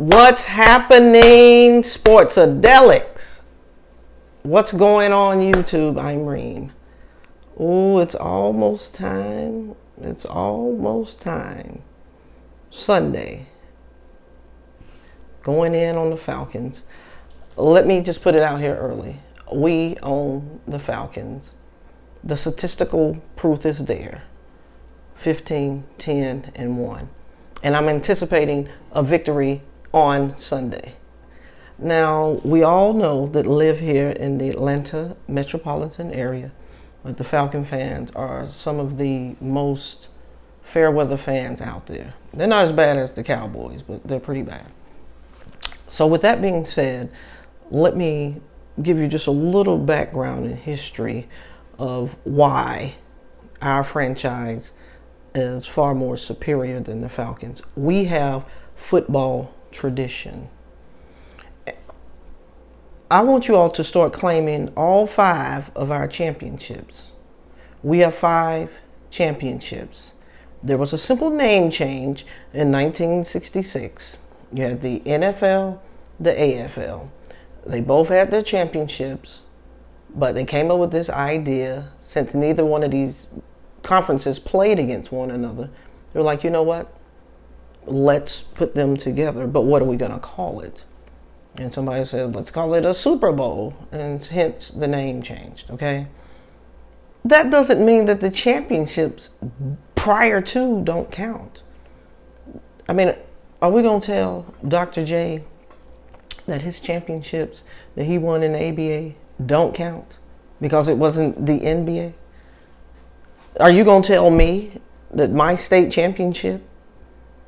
What's happening, Sports-A-Delics? What's going on YouTube? I'm Reem. Oh, it's almost time. It's almost time. Sunday. Going in on the Falcons. Let me just put it out here early. We own the Falcons. The statistical proof is there. 15, 10, and 1. And I'm anticipating a victory on Sunday. Now, we all know that live here in the Atlanta metropolitan area that the Falcon fans are some of the most fair weather fans out there. They're not as bad as the Cowboys, but they're pretty bad. So with that being said, let me give you just a little background and history of why our franchise is far more superior than the Falcons. We have football tradition. I want you all to start claiming all 5 of our championships. We have 5 championships. There was a simple name change in 1966. You had the NFL, the AFL. They both had their championships, but they came up with this idea, since neither one of these conferences played against one another. They're like, you know what? Let's put them together, but what are we going to call it? And somebody said, let's call it a Super Bowl, and hence the name changed, okay? That doesn't mean that the championships prior to don't count. I mean, are we going to tell Dr. J that his championships that he won in the ABA don't count because it wasn't the NBA? Are you going to tell me that my state championship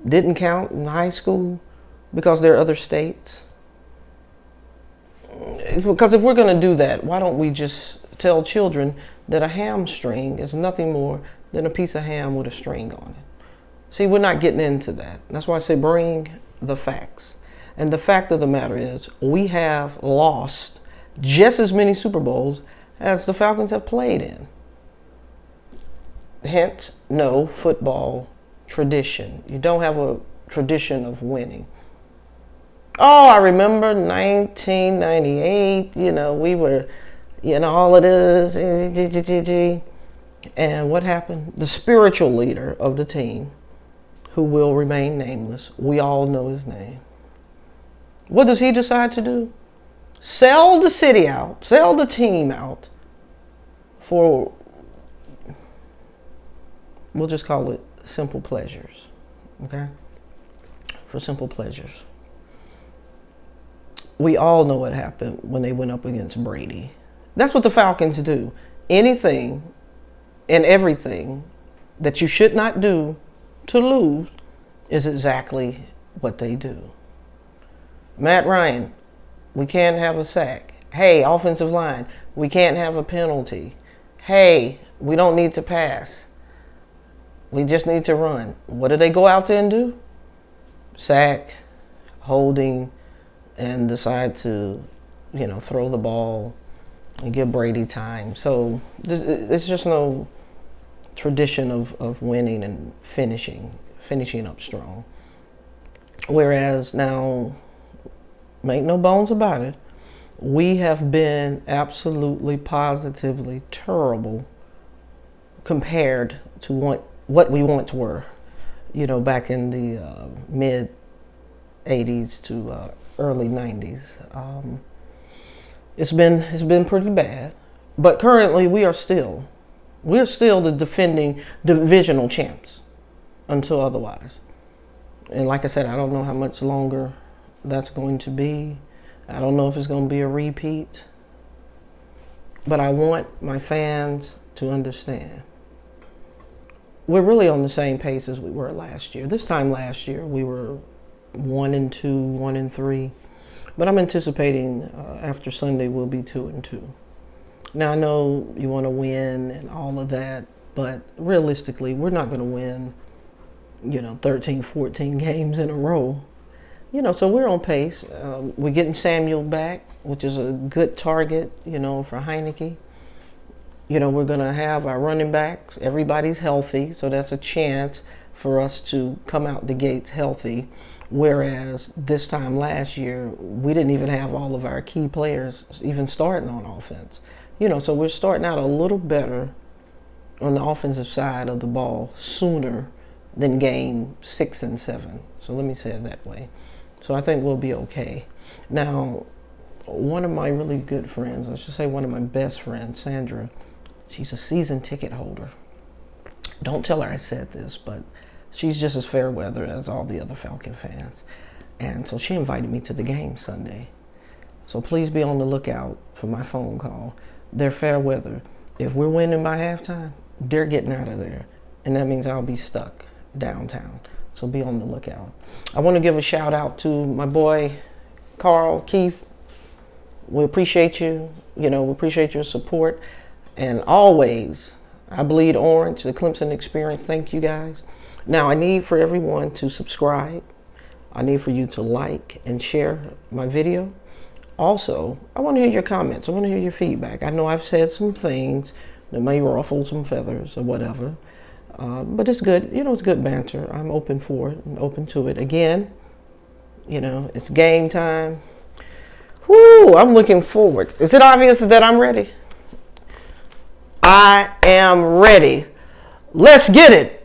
didn't count in high school because there are other states? Because if we're going to do that, why don't we just tell children that a hamstring is nothing more than a piece of ham with a string on it? See, we're not getting into that. That's why I say bring the facts. And the fact of the matter is, we have lost just as many Super Bowls as the Falcons have played in. Hence, no football tradition. You don't have a tradition of winning. Oh, I remember 1998, we were, all it is. And what happened? The spiritual leader of the team, who will remain nameless, we all know his name. What does he decide to do? Sell the city out, sell the team out for, we'll just call it simple pleasures, okay? For simple pleasures. We all know what happened when they went up against Brady. That's what the Falcons do. Anything and everything that you should not do to lose is exactly what they do. Matt Ryan, we can't have a sack. Hey, offensive line, we can't have a penalty. Hey, we don't need to pass. We just need to run. What do they go out there and do? Sack, holding, and decide to, throw the ball and give Brady time. So there's just no tradition of winning and finishing up strong. Whereas now, make no bones about it, we have been absolutely, positively terrible compared to what we once were, back in the mid 80s to early 90s. It's been pretty bad, but currently we're still the defending divisional champs until otherwise. And like I said, I don't know how much longer that's going to be. I don't know if it's going to be a repeat, but I want my fans to understand we're really on the same pace as we were last year. This time last year we were 1-2, 1-3, but I'm anticipating after Sunday we'll be 2-2. Now I know you want to win and all of that, but realistically we're not going to win 13, 14 games in a row. So we're on pace. We're getting Samuel back, which is a good target, for Heineke. We're going to have our running backs. Everybody's healthy, so that's a chance for us to come out the gates healthy. Whereas this time last year, we didn't even have all of our key players even starting on offense. So we're starting out a little better on the offensive side of the ball sooner than game 6 and 7. So let me say it that way. So I think we'll be okay. Now, one of my really good friends, I should say one of my best friends, Sandra, she's a season ticket holder. Don't tell her I said this, but she's just as fair weather as all the other Falcon fans. And so she invited me to the game Sunday. So please be on the lookout for my phone call. They're fair weather. If we're winning by halftime, they're getting out of there. And that means I'll be stuck downtown. So be on the lookout. I want to give a shout out to my boy, Carl, Keith. We appreciate you. We appreciate your support. And always, I bleed orange, the Clemson experience. Thank you guys. Now, I need for everyone to subscribe. I need for you to like and share my video. Also, I want to hear your comments. I want to hear your feedback. I know I've said some things that may ruffle some feathers or whatever. But it's good. It's good banter. I'm open for it. I'm open to it. Again, it's game time. Whoo, I'm looking forward. Is it obvious that I'm ready? I am ready. Let's get it.